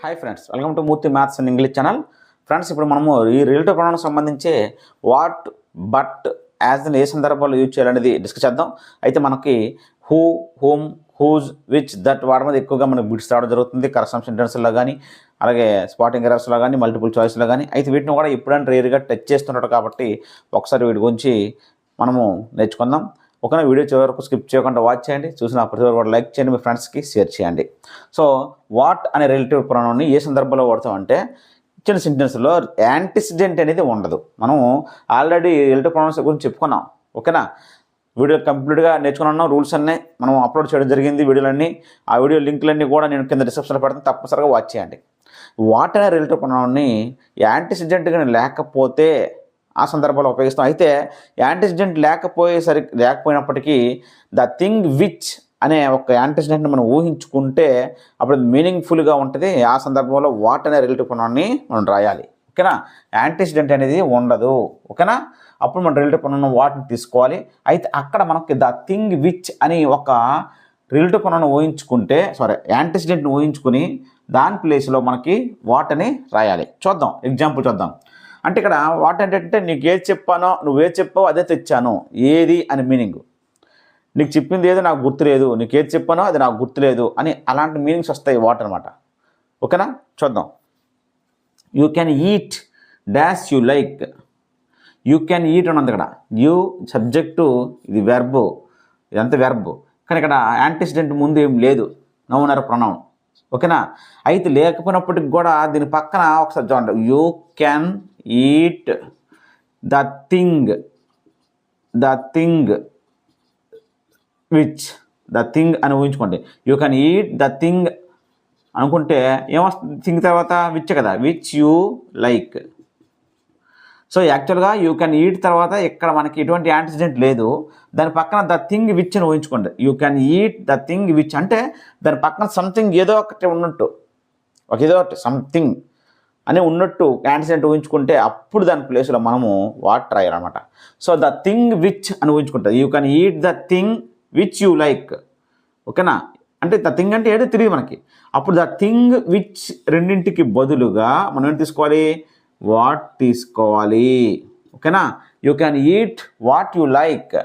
Hi friends, welcome to Murthy maths and English channel. Friends, ఇప్పుడు మనము ఈ రిలేటివ్ ప్రొనౌన్స్ సంబంధించి వాట్, బట్, యాజ్ ఏ సందర్భాల్లో యూజ్ చేయాలనేది డిస్కస్ చేద్దాం. అయితే మనకి who, whom, whose, which, that వాటి మీద ఎక్కువగా మనకు బిట్స్ రావడం జరుగుతుంది. కరెక్షన్ సెంటెన్స్లో కానీ, అలాగే స్పాటింగ్ ఎర్రర్స్లో కానీ, మల్టిపుల్ చాయిస్లో కానీ. అయితే వీటిని కూడా ఎప్పుడైనా రేర్గా టచ్ చేస్తుంటారు కాబట్టి ఒకసారి వీటి గురించి మనము నేర్చుకుందాం. ఒకనా వీడియో చివరి వరకు స్కిప్ చేయకుండా వాచ్ చేయండి. చూసిన ప్రతి ఒక్కరు కూడా లైక్ చేయండి, మీ ఫ్రెండ్స్కి షేర్ చేయండి. సో వాట్ అనే రిలేటివ్ ప్రొనౌన్ని ఏ సందర్భంలో వాడతామంటే ఇచ్చిన సెంటెన్స్లో యాంటిసిడెంట్ అనేది ఉండదు. మనం ఆల్రెడీ రిలేటివ్ ప్రొనౌన్స్ గురించి చెప్పుకున్నాం. ఓకేనా, వీడియో కంప్లీట్గా నేర్చుకున్నాం. రూల్స్ అన్నీ మనం అప్లోడ్ చేయడం జరిగింది. వీడియోలన్నీ, ఆ వీడియో లింకులన్నీ కూడా నేను కింద డిస్క్రిప్షన్లో పెడతాను, తప్పనిసరిగా వాచ్ చేయండి. వాట్ అనే రిలేటివ్ ప్రొనౌన్ని యాంటిసిడెంట్గా లేకపోతే ఆ సందర్భంలో ఉపయోగిస్తాం. అయితే యాంటిసిడెంట్ లేకపోయినప్పటికీ ద థింగ్ విచ్ అనే ఒక యాంటిసిడెంట్ని మనం ఊహించుకుంటే అప్పుడు మీనింగ్ఫుల్గా ఉంటుంది. ఆ సందర్భంలో వాట్ అనే రిలేటివ్ ప్రొనౌన్ని మనం రాయాలి. ఓకేనా, యాంటిసిడెంట్ అనేది ఉండదు. ఓకేనా, అప్పుడు మనం రిలేటివ్ ప్రొనౌన్ వాట్ని తీసుకోవాలి. అయితే అక్కడ మనకి ద థింగ్ విచ్ అని ఒక రిలేటివ్ ప్రొనౌన్ ఊహించుకుంటే, యాంటిసిడెంట్ని ఊహించుకుని దాని ప్లేస్లో మనకి వాట్ అని రాయాలి. చూద్దాం, ఎగ్జాంపుల్ చూద్దాం. అంటే ఇక్కడ వాట్ అంటే నీకు ఏది చెప్పానో, నువ్వేది చెప్పావో అదే తెచ్చాను. ఏది అని మీనింగ్. నీకు చెప్పింది ఏదో నాకు గుర్తులేదు, నీకు ఏది చెప్పానో అది నాకు గుర్తులేదు అని అలాంటి మీనింగ్స్ వస్తాయి వాట్ అనమాట. ఓకేనా, చూద్దాం. You can eat dash you like. You can eat అని ఉంది ఇక్కడ. యూ సబ్జెక్టు, ఇది వెర్బ్, ఇదంతా వెర్బ్. కానీ ఇక్కడ యాంటిసిడెంట్ ముందు ఏం లేదు, నౌన్ ఆర్ ప్రొనౌన్. ఓకేనా, అయితే లేకపోయినప్పటికి కూడా దీని పక్కన ఒకసారి చూడండి. You can eat the thing which, the thing అని ఊహించుకోండి. You can eat the thing అనుకుంటే ఏమొస్తుంది? థింగ్ తర్వాత విచ్ కదా, విచ్ యూ లైక్. సో యాక్చువల్గా యూ కెన్ ఈట్ తర్వాత ఇక్కడ మనకి ఎటువంటి యాంటిసిడెంట్ లేదు. దాని పక్కన ద థింగ్ విచ్ అని ఊహించుకోండి. You can eat the thing which అంటే దాని పక్కన సంథింగ్ ఏదో ఒకటి ఉన్నట్టు, ఏదో ఒకటి సంథింగ్ అని ఉన్నట్టు యాంటిసిడెంట్ ఊహించుకుంటే అప్పుడు దాని ప్లేస్లో మనము వాట్ రాయాలన్నమాట. సో ద థింగ్ విచ్ అని ఊహించుకుంటుంది. You can eat the thing which you like. ఓకేనా, అంటే ద థింగ్ అంటే ఏదో తెలియదు మనకి. అప్పుడు ద థింగ్ విచ్ రెండింటికి బదులుగా మనం ఏం తీసుకోవాలి? వాట్ తీసుకోవాలి. ఓకేనా, you can eat what you like.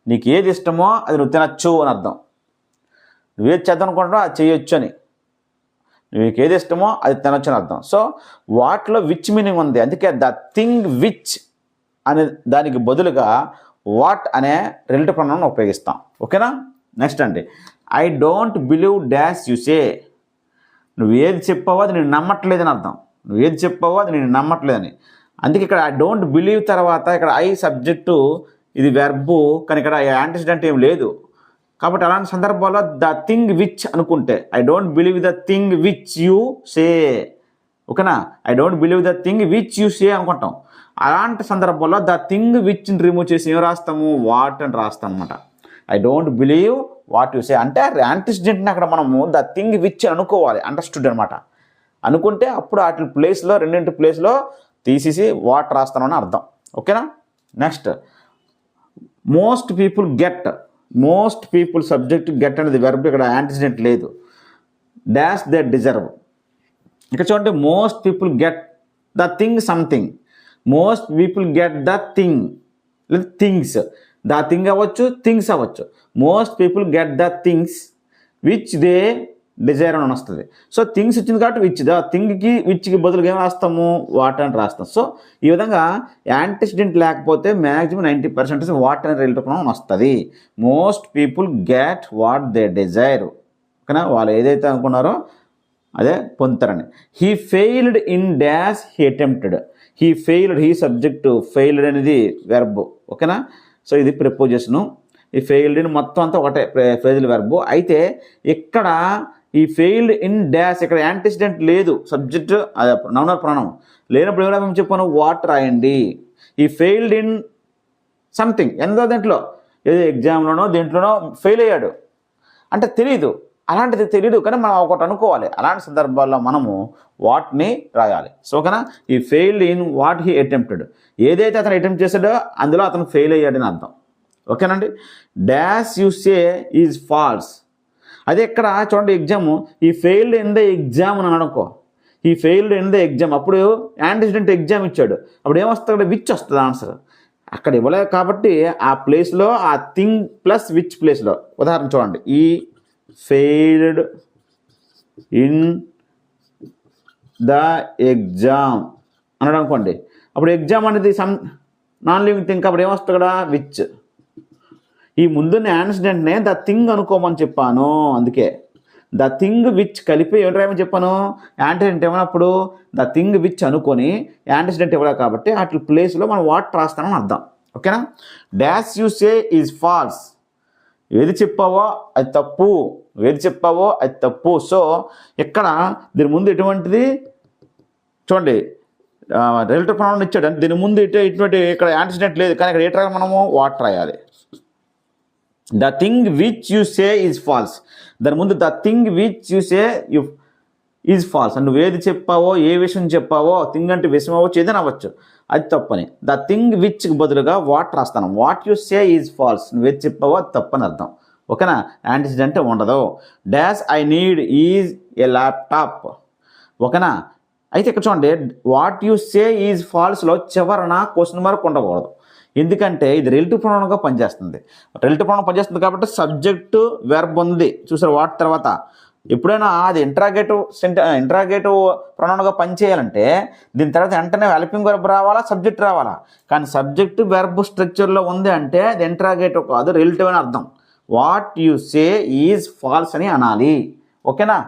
నీకు ఏది ఇష్టమో అది నువ్వు తినచ్చు అని అర్థం. నువ్వేది చేద్దాం అనుకుంటున్నావు అది చేయొచ్చు అని. నీకు ఏది ఇష్టమో అది తినొచ్చు అని అర్థం. సో వాట్లో విచ్ మీనింగ్ ఉంది, అందుకే ద థింగ్ విచ్ అనే దానికి బదులుగా వాట్ అనే రిలేటివ్ ప్రొనౌన్ ఉపయోగిస్తాం. ఓకేనా, నెక్స్ట్ అండి. I don't believe dash you say. నువ్వు ఏది చెప్పావో అది నేను నమ్మట్లేదని అర్థం. నువ్వు ఏది చెప్పావో అది నేను నమ్మట్లేదని. అందుకే ఇక్కడ ఐ డోంట్ బిలీవ్ తర్వాత ఇక్కడ ఐ సబ్జెక్టు, ఇది వెర్బు, కానీ ఇక్కడ యాంటిసిడెంట్ ఏం లేదు. కాబట్టి అలాంటి సందర్భాల్లో ద థింగ్ విచ్ అనుకుంటే I don't believe the thing which you say. ఓకేనా, I don't believe the thing which you say అనుకుంటాం. అలాంటి సందర్భంలో ద థింగ్ విచ్ని రిమూవ్ చేసి ఏం రాస్తాము? వాట్ అని రాస్తాం అనమాట. I don't believe what you say అంటే యాంటిసిడెంట్ని అక్కడ మనము ద థింగ్ విచ్ అనుకోవాలి, అండర్స్టూడ్ అనమాట. అనుకుంటే అప్పుడు వాటి ప్లేస్లో, రెండింటి ప్లేస్లో తీసేసి వాట్ రాస్తానని అర్థం. ఓకేనా, next. Most people get. Most people subject, get అనేది వెర్బ్, ఇక్కడ యాంటిసిడెంట్ లేదు. Dash they deserve. ఇక్కడ చూడండి, most people get the thing something. Most people get the thing లేదా థింగ్స్. ద థింగ్ అవ్వచ్చు, థింగ్స్ అవ్వచ్చు. Most people get the things which they desire అని వస్తుంది. సో థింగ్స్ ఇచ్చింది కాబట్టి విచ్, ద థింగ్కి విచ్కి బదులుగా ఏం రాస్తాము? వాట్ అని రాస్తాం. సో ఈ విధంగా యాంటిసిడెంట్ లేకపోతే మ్యాక్సిమం 90% వాట్ అని రిలేటివ్ ప్రొనౌన్ వస్తుంది. Most people get what they desire. ఓకేనా, వాళ్ళు ఏదైతే అనుకున్నారో అదే పొందుతారని. He failed in dash he attempted. He failed, he subject, failed అనేది వెర్బ్. ఓకేనా, సో ఇది ప్రిపోజిషను. ఈ ఫెయిల్డ్ ఇన్ మొత్తం అంతా ఒకటే ఫ్రేజల్ వెర్బ్. అయితే ఇక్కడ ఈ ఫెయిల్డ్ ఇన్ డాష్, ఇక్కడ యాంటిసిడెంట్ లేదు, సబ్జెక్ట్ నౌన్ ఆర్ ప్రొనౌన్ లేనప్పుడు ఏమైనా మేము చెప్పాను? వాట్ రాయండి. ఈ ఫెయిల్డ్ ఇన్ సంథింగ్, ఎంతో దాంట్లో ఏదో ఎగ్జామ్లోనో దేంట్లోనో ఫెయిల్ అయ్యాడు అంటే తెలియదు, అలాంటిది తెలియదు కానీ మనం ఒకటి అనుకోవాలి. అలాంటి సందర్భాల్లో మనము వాట్ని రాయాలి. సో ఓకేనా, ఈ failed in what he attempted, ఏదైతే అతను అటెంప్ట్ చేశాడో అందులో అతను ఫెయిల్ అయ్యాడని అర్థం. ఓకేనండి. Dash you say is falls. అదే ఇక్కడ చూడండి, ఎగ్జామ్, ఈ ఫెయిల్డ్ ఇన్ ద ఎగ్జామ్ అని అనుకో, he failed in the exam, అప్పుడు యాంటిసిడెంట్ ఎగ్జామ్ ఇచ్చాడు, అప్పుడు ఏమొస్తుంది, విచ్ వస్తుంది ఆన్సర్. అక్కడ ఇవ్వలేదు కాబట్టి ఆ ప్లేస్లో ఆ థింగ్ ప్లస్ విచ్ ప్లేస్లో, ఉదాహరణ చూడండి, ఈ ఫెయిల్డ్ ఇన్ ద ఎగ్జామ్ అన్నాడు అనుకోండి, అప్పుడు ఎగ్జామ్ అనేది సమ్ నాన్ లివింగ్ థింగ్, అప్పుడు ఏమొస్తుంది కదా, విచ్. ఈ ముందున్న యాంటిసిడెంట్నే ద థింగ్ అనుకోమని చెప్పాను, అందుకే ద థింగ్ విచ్ కలిపి ఏం రాయమని చెప్పాను, యాంటిసిడెంట్ ఇవ్వనప్పుడు ద థింగ్ విచ్ అనుకొని యాంటిసిడెంట్ ఇవ్వలేదు కాబట్టి వాటి ప్లేస్లో మనం వాట్ రాస్తానని అర్థం. ఓకేనా. Dash you say is falls, ఏది చెప్పావో అది తప్పు, ఏది చెప్పావో అది తప్పు. సో ఇక్కడ దీని ముందు ఎటువంటిది చూడండి, రిలేటివ్ ప్రొనౌన్ ఇచ్చాడు అంటే దీని ముందు ఇటువంటి ఇక్కడ యాంటిసిడెంట్ లేదు, కానీ ఇక్కడ ఏ రాయాలి మనము, వాట్ రాయాలి. The thing which you say is falls, దాని ముందు the thing which you say you is false, అంటే నువ్వు ఏది చెప్పావో, ఏ విషయం చెప్పావో, థింగ్ అంటే విషయం అవ్వచ్చు, ఏదైనా అవ్వచ్చు, అది తప్పని. ద థింగ్ విచ్కి బదులుగా వాట్ రాస్తాను, what you say is false, నువ్వేది చెప్పావో అది తప్పని అర్థం. ఓకేనా. యాంటిసిడెంట్ ఉండదు. Dash I need is a laptop. ఓకేనా. అయితే ఇక్కడ చూడండి, వాట్ యు సే ఈజ్ ఫాల్స్లో చివరన క్వశ్చన్ మార్క్ ఉండకూడదు, ఎందుకంటే ఇది రిలేటివ్ ప్రొనౌన్గా పనిచేస్తుంది. రిలేటివ్ ప్రొనౌన్ పనిచేస్తుంది కాబట్టి సబ్జెక్టు వెర్బ్ ఉంది చూసారు, వాట్ తర్వాత. ఎప్పుడైనా అది ఇంట్రాగేటివ్ ప్రొనౌన్గా పనిచేయాలంటే దీని తర్వాత వెంటనే హెల్పింగ్ వెర్బ్ రావాలా, సబ్జెక్ట్ రావాలా. కానీ సబ్జెక్టు వెర్బ్ స్ట్రక్చర్లో ఉంది అంటే అది ఇంట్రాగేటివ్ కాదు, రిలేటివ్ అని అర్థం. What you say is falls అని అనాలి. ఓకేనా.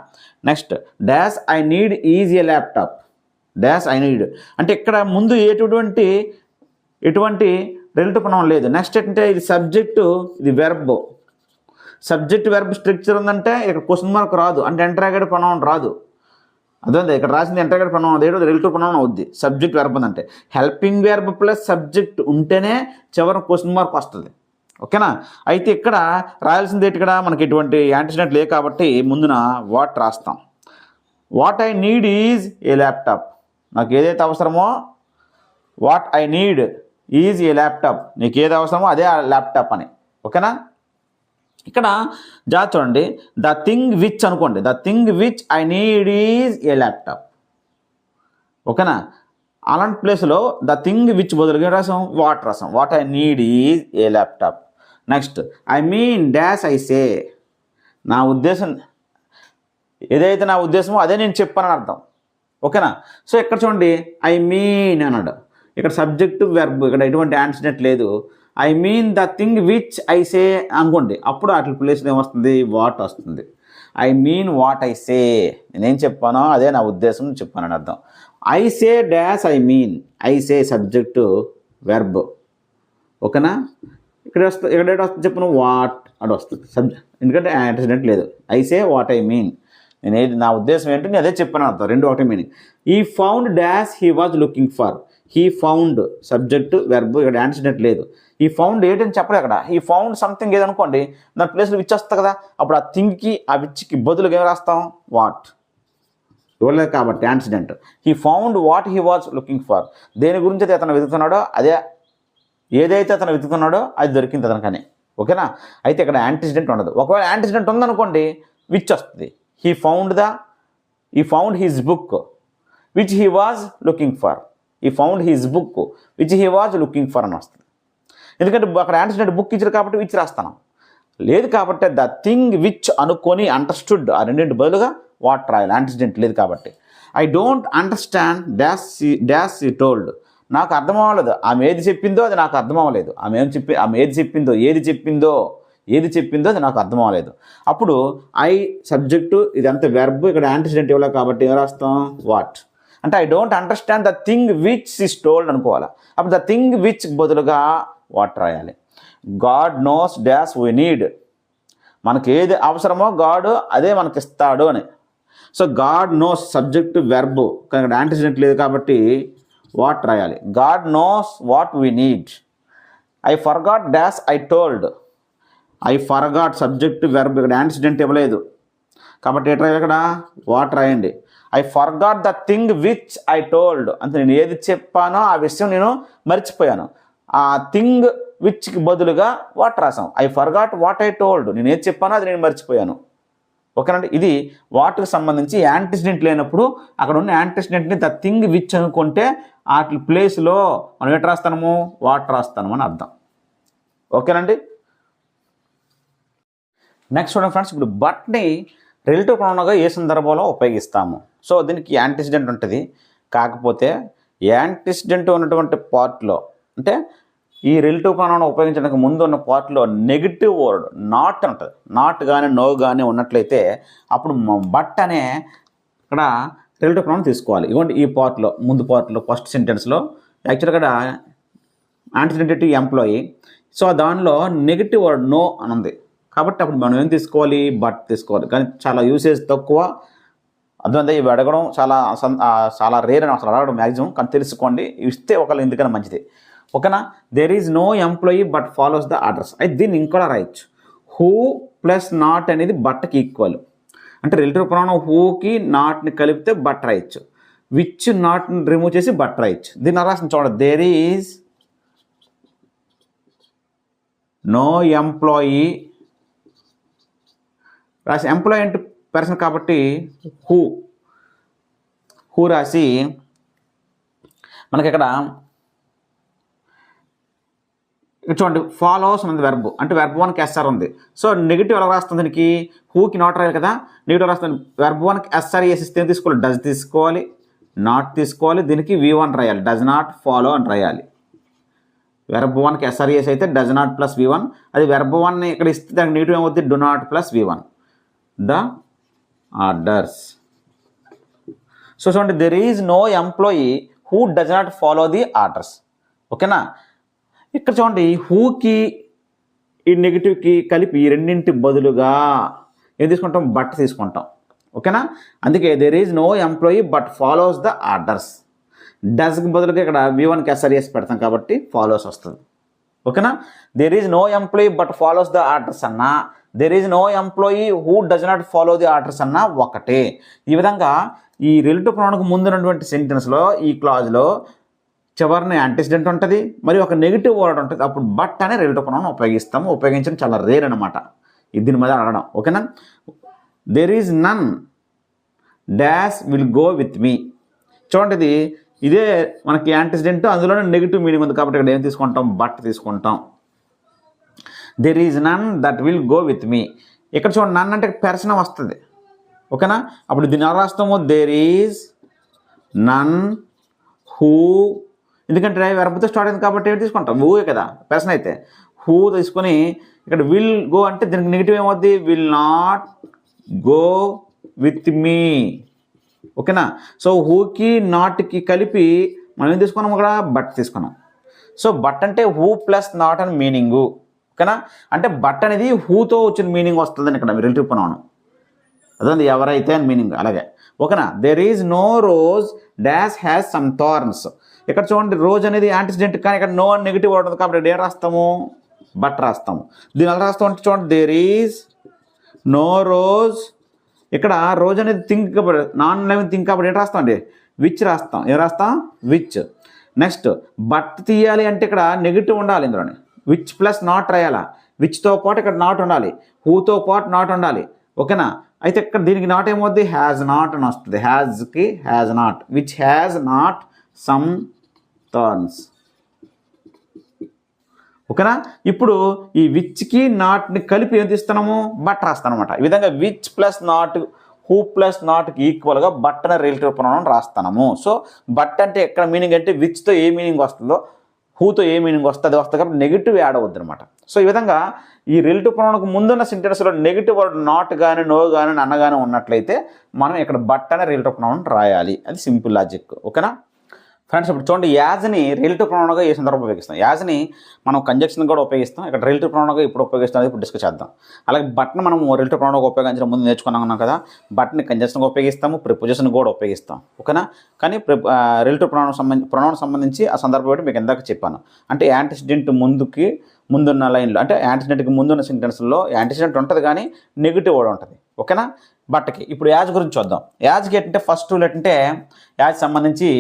Next, dash I need is a laptop. Dash I need అంటే ఇక్కడ ముందు ఎటువంటి రిలేటివ్ ప్రొనౌన్ లేదు. నెక్స్ట్ ఏంటంటే ఇది సబ్జెక్టు, ఇది వెర్బ్. సబ్జెక్ట్ వెర్బ్ స్ట్రక్చర్ ఉందంటే ఇక్కడ క్వశ్చన్ మార్క్ రాదు, అంటే ఇంట్రాగేటివ్ ప్రొనౌన్ రాదు. అదే ఇక్కడ రాసింది ఇంట్రాగేటివ్ ప్రొనౌన్, అదేదో రిలేటివ్ ప్రొనౌన్ అవుద్ది. సబ్జెక్ట్ వెర్బ్ ఉందంటే హెల్పింగ్ వెర్బ్ ప్లస్ సబ్జెక్ట్ ఉంటేనే చివరి క్వశ్చన్ మార్క్ వస్తుంది. ఓకేనా. అయితే ఇక్కడ రాయాల్సింది ఏంటి, ఇక్కడ మనకి ఎటువంటి యాంటిసిడెంట్ లేదు కాబట్టి ముందున వాట్ రాస్తాం. What I need is a laptop, నాకు ఏదైతే అవసరమో what I need is a laptop, నీకు ఏది అవసరమో అదే ఆ ల్యాప్టాప్ అని. ఓకేనా. ఇక్కడ జాగ్రత్త చూడండి, ద థింగ్ విచ్ అనుకోండి, the thing which I need is a laptop. ఓకేనా. అలాంటి ప్లేస్లో ద థింగ్ విచ్ బదులుగా రాసాం, వాట్ రాసాం. What I need is a laptop. Next, I mean dash I say, నా ఉద్దేశం ఏదైతే నా ఉద్దేశమో అదే నేను చెప్పానని అర్థం. ఓకేనా. సో ఇక్కడ చూడండి, ఐ మీన్ అన్నాడు, ఇక్కడ సబ్జెక్టు వెర్బ్, ఇక్కడ ఎటువంటి యాంటిసిడెంట్ లేదు. I mean the thing which I say అనుకోండి, అప్పుడు వాటి ప్లేస్లో ఏమొస్తుంది, వాట్ వస్తుంది. I mean what I say, నేనేం చెప్పానో అదే నా ఉద్దేశం చెప్పానని అర్థం. I say dash I mean, I say subject verb. ఓకేనా. ఇక్కడ వస్తుంది చెప్పను, వాట్ అని వస్తుంది సబ్జెక్ట్, ఎందుకంటే యాంటిసిడెంట్ లేదు. I say what I mean, నేనేది నా ఉద్దేశం ఏంటో నేను అదే చెప్పాను అర్థం, రెండు ఒకటే మీనింగ్. ఈ found dash he was looking for, he found subject verb, ఇక్కడ యాంటిసిడెంట్ లేదు. ఈ ఫౌండ్ ఏంటని చెప్పలేదు అక్కడ, ఈ ఫౌండ్ సంథింగ్ ఏదనుకోండి, దాని ప్లేస్లో విచ్ వస్తుంది కదా, అప్పుడు ఆ థింగ్కి ఆ విచ్కి బదులుగా ఏం రాస్తాం, వాట్. ఇవ్వలేదు కాబట్టి antecedent. He found what he was looking for, దేని గురించి అయితే అతను వెతుకుతున్నాడో అదే, ఏదైతే అతను వెతుకుతున్నాడో అది దొరికింది అతనికని. ఓకేనా. అయితే ఇక్కడ యాంటిసిడెంట్ ఉండదు. ఒకవేళ యాంటిసిడెంట్ ఉందనుకోండి, విచ్ వస్తుంది. He found his book which he was looking for, he found his book which he was looking for అని వస్తుంది. ఎందుకంటే అక్కడ యాంటిసిడెంట్ బుక్ ఇచ్చారు కాబట్టి విచ్ రాస్తాను, లేదు కాబట్టి ద థింగ్ విచ్ అనుకొని అండర్స్టూడ్, ఆ రెండింటి బదులుగా వాట్ రాయాలి, యాంటిసిడెంట్ లేదు కాబట్టి. ఐ డోంట్ అండర్స్టాండ్ డాష్ ఈ టోల్డ్, నాకు అర్థం అవ్వలేదు, ఆమె ఏది చెప్పిందో అది నాకు అర్థం అవ్వలేదు. ఆమె ఏది చెప్పిందో అది నాకు అర్థం అవ్వలేదు. అప్పుడు ఐ సబ్జెక్టు, ఇదంతా వెర్బ్, ఇక్కడ యాంటిసిడెంట్ ఇవ్వలేదు కాబట్టి ఏం రాస్తాం, వాట్. అంటే I don't understand the thing which is told అనుకోవాలి, అప్పుడు ద థింగ్ విచ్ బదులుగా వాట్ రాయాలి. God knows dash we need, మనకి ఏది అవసరమో గాడ్ అదే మనకి ఇస్తాడు అని. So God knows subject verb, కానీ ఇక్కడ యాంటిసిడెంట్ లేదు కాబట్టి వాట్ రాయాలి. God knows what we need. I forgot dash I told, I forgot subject verb, ఇక్కడ యాంటిసిడెంట్ ఇవ్వలేదు కాబట్టి ఎట్ రాయాలి, ఇక్కడ వాట్ రాయండి. I forgot the thing which I told, అంటే నేను ఏది చెప్పానో ఆ విషయం నేను మర్చిపోయాను, ఆ థింగ్ విచ్కి బదులుగా వాట్ రాసాం. I forgot what I told, నేను ఏది చెప్పానో అది నేను మర్చిపోయాను. ఓకేనండి. ఇది వాటికి సంబంధించి యాంటిసిడెంట్ లేనప్పుడు అక్కడ ఉన్న యాంటిసిడెంట్ని ద థింగ్ విచ్ అనుకుంటే వాటి ప్లేస్లో మనం ఏంటి రాస్తాము, వాట్ రాస్తాము అని అర్థం. ఓకేనండి. నెక్స్ట్ చూడండి ఫ్రెండ్స్, ఇప్పుడు బట్ని రిలేటివ్ ప్రొనౌన్గా ఏ సందర్భంలో ఉపయోగిస్తాము. సో దీనికి యాంటిసిడెంట్ ఉంటుంది. కాకపోతే యాంటిసిడెంట్ ఉన్నటువంటి పార్ట్లో అంటే ఈ రిలేటివ్ ప్రొనౌన్ ఉపయోగించడానికి ముందు ఉన్న పార్ట్లో నెగిటివ్ వర్డ్ నాట్ ఉంటుంది. నాట్ కానీ నో కానీ ఉన్నట్లయితే అప్పుడు బట్ అనే ఇక్కడ రిలేటివ్ ప్రొనౌన్ తీసుకోవాలి. ఇవ్వండి ఈ పార్ట్లో ముందు పార్ట్లో ఫస్ట్ సెంటెన్స్లో యాక్చువల్గా ఇక్కడ యాంటిసిడెంట్ ఎంప్లాయీ. సో దానిలో నెగిటివ్ వర్డ్ నో అని ఉంది కాబట్టి అప్పుడు మనం ఏం తీసుకోవాలి, బట్ తీసుకోవాలి. కానీ చాలా యూసేజ్ తక్కువ. అర్థమైందా? ఇవి అడగడం చాలా రేర్ అని అసలు అడగడం మ్యాక్సిమం. కానీ తెలుసుకోండి, ఇస్తే ఒకళ్ళు ఎందుకైనా మంచిది. ఓకేనా. There is no employee but follows the orders. అయితే దీన్ని ఇంకోలా రాయొచ్చు. హూ ప్లస్ నాట్ అనేది బట్కి ఈక్వల్. అంటే రిలేటివ్ ప్రొనౌన్ హూకి నాట్ని కలిపితే బట్ రాయొచ్చు. విచ్ నాట్ని రిమూవ్ చేసి బట్ రాయొచ్చు. దీన్ని రాసిన చూడండి, దేర్ ఈజ్ నో ఎంప్లాయీ రాసి ఎంప్లాయీ అంటే పర్సన్ కాబట్టి హూ రాసి మనకి ఇక్కడ చూడండి ఫాలోస్ ఉంది వెర్బ్. అంటే వెర్బ్ 1కి ఎస్ఆర్ ఉంది. సో నెగిటివ్ ఎలా రాస్తుంది, దీనికి హూకి నాట్ రాయాలి కదా, నెగిటివ్ రాస్తుంది. వెర్బ్ 1కి ఎస్ఆర్ వేసిస్తే తీసుకోవాలి, డస్ తీసుకోవాలి, నాట్ తీసుకోవాలి, దీనికి V1 రాయాలి, డస్ నాట్ ఫాలో అని రాయాలి. వెర్బ్ 1కి ఎస్ఆర్ వేసి అయితే డస్ నాట్ ప్లస్ V1. అది వెర్బ్ 1 ఇక్కడ ఇస్తే దానికి నెగిటివ్ ఏమవుతుంది, do not plus V1 the orders. So చూడండి, there is no employee who does not follow the orders. ఓకేనా. ఇక్కడ చూడండి హూకి ఈ నెగిటివ్కి కలిపి ఈ రెండింటి బదులుగా ఏం తీసుకుంటాం, బట్ తీసుకుంటాం. ఓకేనా. అందుకే there is no employee but follows the orders. డస్కి బదులుగా ఇక్కడ V1కి ఎస్ఆర్ చేసి పెడతాం కాబట్టి ఫాలోస్ వస్తుంది. ఓకేనా. There is no employee but follows the orders అన్నా, there is no employee who does not follow the orders అన్నా ఒకటే. ఈ విధంగా ఈ రిలేటివ్ ప్రొనౌన్కి ముందున్నటువంటి సెంటెన్స్లో ఈ క్లాజ్లో చివరిని యాంటిసిడెంట్ ఉంటుంది, మరి ఒక నెగిటివ్ వర్డ్ ఉంటుంది. అప్పుడు బట్ అనే రిలేటివ్ ప్రొనౌన్ ఉపయోగిస్తాము. ఉపయోగించడం చాలా రేర్ అనమాట. దీని మీద అడగడం. ఓకేనా. There is none dash will go with me. చూడండి ఇదే మనకి యాంటిసిడెంట్, అందులోనే నెగిటివ్ మీనింగ్ ఉంది కాబట్టి ఇక్కడ ఏం తీసుకుంటాం, బట్ తీసుకుంటాం. There is none that will go with me. ఇక్కడ చూడండి నన్ అంటే పర్సన్ వస్తుంది. ఓకేనా. అప్పుడు దీన్ని ఎలా రాస్తాము, దేర్ ఈజ్ నన్ హూ. ఎందుకంటే వెర్బ్తో స్టార్ట్ అయింది కాబట్టి ఏం తీసుకుంటాం, హూయే కదా పర్సన్ అయితే. హూ తీసుకొని ఇక్కడ విల్ గో అంటే దీనికి నెగిటివ్ ఏమవుద్ది, విల్ నాట్ గో విత్ మీ. ఓకేనా. సో హూకి నాట్కి కలిపి మనం ఏం తీసుకున్నాం, అక్కడ బట్ తీసుకున్నాం. సో బట్ అంటే హూ ప్లస్ నాట్ అని మీనింగు. ఓకేనా. అంటే బట్ అనేది హూతో వచ్చిన మీనింగ్ వస్తుందని ఇక్కడ రిలేటివ్ ప్రొనౌన్. అదే ఎవరైతే అని మీనింగ్. అలాగే ఓకేనా. There is no rose dash has some thorns. ఇక్కడ చూడండి రోజ్ అనేది యాంటిసిడెంట్, కానీ ఇక్కడ నో అని నెగిటివ్ ఉంటుంది కాబట్టి ఏం రాస్తాము, బట్ రాస్తాము. దీని ఎలా రాస్తాం అంటే చూడండి, దేర్ ఈజ్ నో రోజ్. ఇక్కడ రోజ్ అనేది థింక్ కాబట్టి నాన్ లివింగ్ థింక్ కాబట్టి ఏం రాస్తాం అండి, విచ్ రాస్తాం. ఏం రాస్తాం, విచ్. నెక్స్ట్ బట్ తీయాలి అంటే ఇక్కడ నెగిటివ్ ఉండాలి, ఇందులోని విచ్ ప్లస్ నాట్ రాయాలా. విచ్తో పాటు ఇక్కడ నాట్ ఉండాలి, హూతో పాటు నాట్ ఉండాలి. ఓకేనా. అయితే ఇక్కడ దీనికి నాట్ ఏమవుద్ది, హ్యాజ్ నాట్ అని వస్తుంది. హ్యాజ్కి has not, which has not some thorns. ఓకేనా. ఇప్పుడు ఈ విచ్కి నాట్ని కలిపి ఏం తీస్తున్నాము, బట్ రాస్తాను అనమాట. ఈ విధంగా which plus not, who plus నాట్కి ఈక్వల్గా బట్ అనే రిలేటివ్ ప్రొనౌన్ రాస్తాము. సో బట్ అంటే ఎక్కడ మీనింగ్ అంటే విచ్తో ఏ మీనింగ్ వస్తుందో హూతో ఏ మీనింగ్ వస్తుంది కాబట్టి నెగిటివ్ యాడ్ అవుద్ది అనమాట. సో ఈ విధంగా ఈ రిలేటివ్ ప్రొనౌన్కు ముందున్న సెంటెన్స్లో నెగిటివ్ వర్డ్ నాట్ కానీ నో కానీ అన్న కానీ ఉన్నట్లయితే మనం ఇక్కడ బట్ అనే రిలేటివ్ ప్రొనౌన్ రాయాలి. అది సింపుల్ లాజిక్. ఓకేనా ఫ్రెండ్స్. ఇప్పుడు చూడండి, యాజ్ని రిలేటివ్ ప్రొనౌన్గా ఏ సందర్భంలో ఉపయోగిస్తాం. యాజ్ని మనం కంజక్షన్ కూడా ఉపయోగిస్తాం. ఇక్కడ రిలేటివ్ ప్రొనౌన్గా ఇప్పుడు ఉపయోగిస్తాం, ఇప్పుడు డిస్కస్ చేద్దాం. అలాగే బట్ని మనం రిలేటివ్ ప్రొనౌన్గా ఉపయోగించడం ముందు నేర్చుకున్నాం కదా. బట్ని కంజక్షన్గా ఉపయోగిస్తాము, ప్రిపోజిషన్ కూడా ఉపయోగిస్తాం. ఓకేనా. కానీ రిలేటివ్ ప్రొనౌన్ సంబంధించి ఆ సందర్భం బట్టి మీకు ఇందాక చెప్పాను. అంటే యాంటిసిడెంట్ ముందున్న లైన్లో, అంటే యాంటిసిడెంట్కి ముందున్న సెంటెన్స్లో యాంటిసిడెంట్ ఉంటుంది కానీ నెగిటివ్ కూడా ఉంటుంది. ఓకేనా. బట్కి ఇప్పుడు యాజ్ గురించి చూద్దాం. యాజ్కి ఏంటంటే ఫస్ట్ రూల్ ఏంటంటే యాజ్ సంబంధించి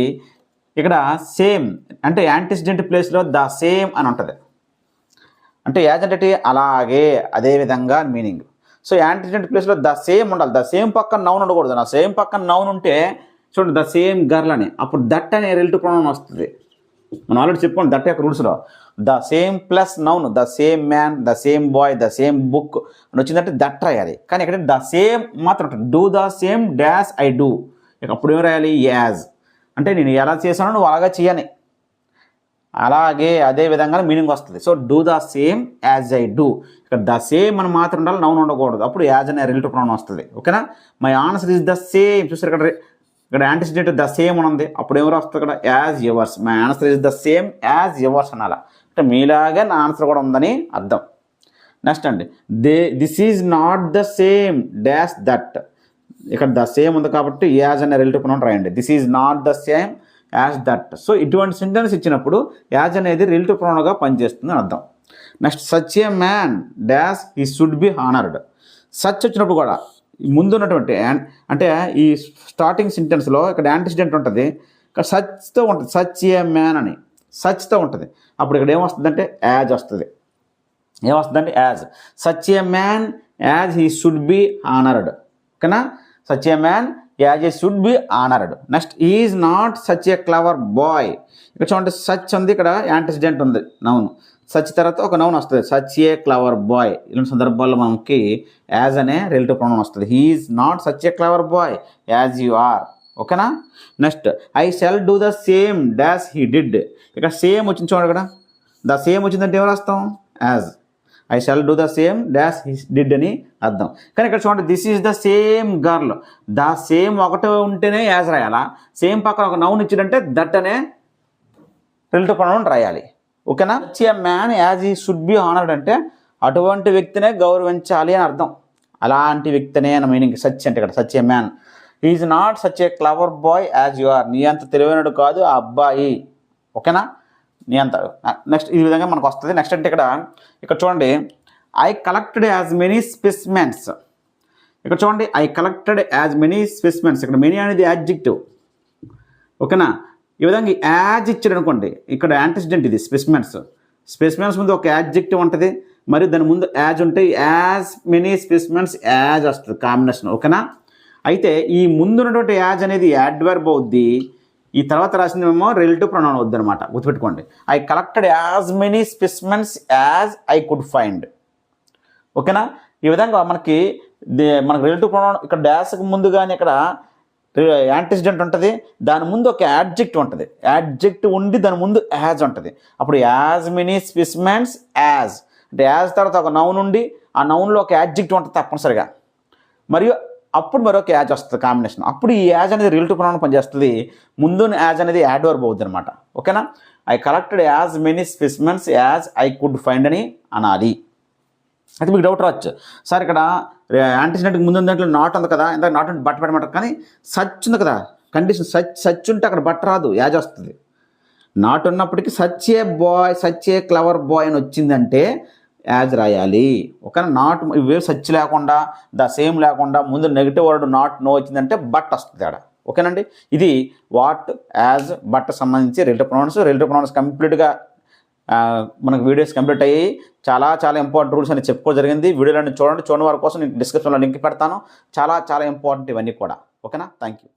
ఇక్కడ సేమ్ అంటే యాంటిసిడెంట్ ప్లేస్లో ద సేమ్ అని ఉంటుంది. అంటే యాజ్ అంటే అలాగే అదే విధంగా మీనింగ్. సో యాంటిజెంట్ ప్లేస్లో ద సేమ్ ఉండాలి. ద సేమ్ పక్కన నౌన్ ఉండకూడదు. నా సేమ్ పక్కన నౌన్ ఉంటే చూడండి ద సేమ్ గర్ల్ అని, అప్పుడు దట్ అనే రిలేటివ్ ప్రొనౌన్ వస్తుంది. మనం ఆల్రెడీ చెప్పుకోండి దట్ యొక్క రూల్స్లో the same plus noun, the same man, the same boy, the same book అని వచ్చిందంటే దట్ రాయాలి. కానీ ఇక్కడ ద సేమ్ మాత్రం ఉంటుంది. Do the same dash I do, ఇక అప్పుడు ఏం రాయాలి యాజ్, అంటే నేను ఎలా చేశానో నువ్వు అలాగా చేయని, అలాగే అదే విధంగా మీనింగ్ వస్తుంది. So do the same as I do, ఇక్కడ ద సేమ్ అని మాత్రం ఉండాలి, నౌన్ ఉండకూడదు. అప్పుడు యాజ్ అనే రిలేటివ్ ప్రొనౌన్ వస్తుంది. ఓకేనా. My answer is the same. చూసారు ఇక్కడ యాంటిసిడెంట్ ద సేమ్ ఉంది, అప్పుడు ఎవరు వస్తుంది ఇక్కడ as yours. My answer is the same as yours అనాల, అంటే మీలాగే నా ఆన్సర్ కూడా ఉందని అర్థం. నెక్స్ట్ అండి this is not the same dash that, ఇక్కడ ద సేమ్ ఉంది కాబట్టి యాజ్ అనే రిలేటివ్ ప్రొనౌన్ రాయండి. This is not the same as that. So ఇటువంటి సెంటెన్స్ ఇచ్చినప్పుడు యాజ్ అనేది రిలేటివ్ ప్రొనౌన్గా పనిచేస్తుంది అని అర్థం. Next such a man dash he should be honoured. Such వచ్చినప్పుడు కూడా ముందు ఉన్నటువంటి అంటే ఈ స్టార్టింగ్ సెంటెన్స్లో ఇక్కడ యాంటిసిడెంట్ ఉంటుంది, ఇక్కడ సచ్తో ఉంటుంది. సచ్ ఏ మ్యాన్ అని సచ్తో ఉంటుంది, అప్పుడు ఇక్కడ ఏమొస్తుందంటే యాజ్ వస్తుంది. ఏమొస్తుందంటే as. Such a man as he should be honoured. ఓకేనా. Such a man as a should be honoured. Next is not such a clever boy. ఇక్కడ చూడండి సచ్ ఉంది, ఇక్కడ యాంటిసిడెంట్ ఉంది నౌన్. సచ్ తర్వాత ఒక నౌన్ వస్తుంది, సచ్ ఏ క్లవర్ బాయ్. ఇలాంటి సందర్భాల్లో మనకి యాజ్ అనే రిలేటివ్ ప్రొనౌన్ వస్తుంది. He is not such a clever boy as you are. ఓకేనా. Next I shall do the same dash he did. ఇక్కడ సేమ్ వచ్చింది చూడండి, ఇక్కడ ద సేమ్ వచ్చిందంటే ఎవరు వస్తాం as. I shall do the same dash he did అని అర్థం. కానీ ఇక్కడ చూడండి this is the same girl. The same ఒకటే ఉంటేనే యాజ్ రాయాలా, సేమ్ పక్కన ఒక నౌన్ ఇచ్చిందంటే దట్ అనే రిలేటివ్ ప్రొనౌన్ రాయాలి. ఓకేనా. Such a man as he should be honoured అంటే అటువంటి వ్యక్తినే గౌరవించాలి అని అర్థం. అలాంటి వ్యక్తినే అని మీనింగ్ సచ్ అంటే ఇక్కడ such a man. Is not such a clever boy as you are. నీ అంత తెలివైనడు కాదు ఆ అబ్బాయి. ఓకేనా. నీ అంత. నెక్స్ట్ ఈ విధంగా మనకు వస్తుంది. నెక్స్ట్ అంటే ఇక్కడ చూడండి I collected as many specimens. ఇక్కడ చూడండి I collected as many specimens. ఇక్కడ మెనీ అనేది యాడ్జెక్టివ్. ఓకేనా. ఈ విధంగా యాజ్ ఇచ్చాడు అనుకోండి, ఇక్కడ యాంటిసిడెంట్ ఇది స్పెసిమెన్స్. స్పెసిమెన్స్ ముందు ఒక యాడ్జెక్టివ్ ఉంటుంది, మరియు దాని ముందు యాజ్ ఉంటే యాజ్ మెనీ స్పెసిమెన్స్ యాజ్ వస్తుంది కాంబినేషన్. ఓకేనా. అయితే ఈ ముందు ఉన్నటువంటి యాజ్ అనేది యాడ్వర్బ్ అవుద్ది, ఈ తర్వాత రాసిందేమో రిలేటివ్ ప్రొనౌన్ అవుద్ది అనమాట. గుర్తుపెట్టుకోండి. I collected as many specimens as I could find. ఓకేనా. ఈ విధంగా మనకి రిలేటివ్ ప్రొనౌన్ ఇక్కడ డాష్కి ముందు కానీ ఇక్కడ యాంటిసిడెంట్ ఉంటుంది, దాని ముందు ఒక యాడ్జెక్ట్ ఉంటుంది. యాడ్జెక్ట్ ఉండి దాని ముందు యాజ్ ఉంటుంది. అప్పుడు యాజ్ మెనీ స్పెసిమెన్స్ యాజ్ అంటే యాజ్ తర్వాత ఒక నౌన్ ఉండి ఆ నౌన్లో ఒక యాడ్జెక్ట్ ఉంటుంది తప్పనిసరిగా, మరియు అప్పుడు మరొక యాజ్ వస్తుంది కాంబినేషన్. అప్పుడు ఈ యాజ్ అనేది రిలేటివ్ ప్రొనౌన్ పనిచేస్తుంది. ముందు యాజ్ అనేది యాడ్వర్బ్ అవుతుంది అనమాట. ఓకేనా. I collected as many specimens as I could find అని అనాలి. అయితే మీకు డౌట్ రావచ్చు, సార్ ఇక్కడ యాంటిసిడెంట్కి ముందు దాంట్లో నాట్ ఉంది కదా, ఇందాక నాట్ ఉంటే బట్ట పెట్టమంటారు, కానీ సచ్ ఉంది కదా కండిషన్. సచ్ ఉంటే అక్కడ బట్ట రాదు, యాజ్ వస్తుంది. నాట్ ఉన్నప్పటికీ such a boy, such a clever boy అని వచ్చిందంటే యాజ్ రాయాలి. ఓకేనా. నాట్ ఇవే సచ్ లేకుండా ద సేమ్ లేకుండా ముందు నెగిటివ్ వర్డ్ నాట్ నో వచ్చిందంటే బట్ వస్తుంది ఆడ. ఓకేనండి. ఇది వాట్ యాజ్ బట్ సంబంధించి రిలేటివ్ ప్రొనౌన్స్. రిలేటివ్ ప్రొనౌన్స్ కంప్లీట్గా మనకు వీడియోస్ కంప్లీట్ అయ్యి చాలా చాలా ఇంపార్టెంట్ రూల్స్ అని చెప్పుకోవడం జరిగింది. వీడియోలన్నీ చూడండి. చూడని వారి కోసం నేను డిస్క్రిప్షన్లో లింక్ పెడతాను. చాలా చాలా ఇంపార్టెంట్ ఇవన్నీ కూడా. ఓకేనా. Thank you.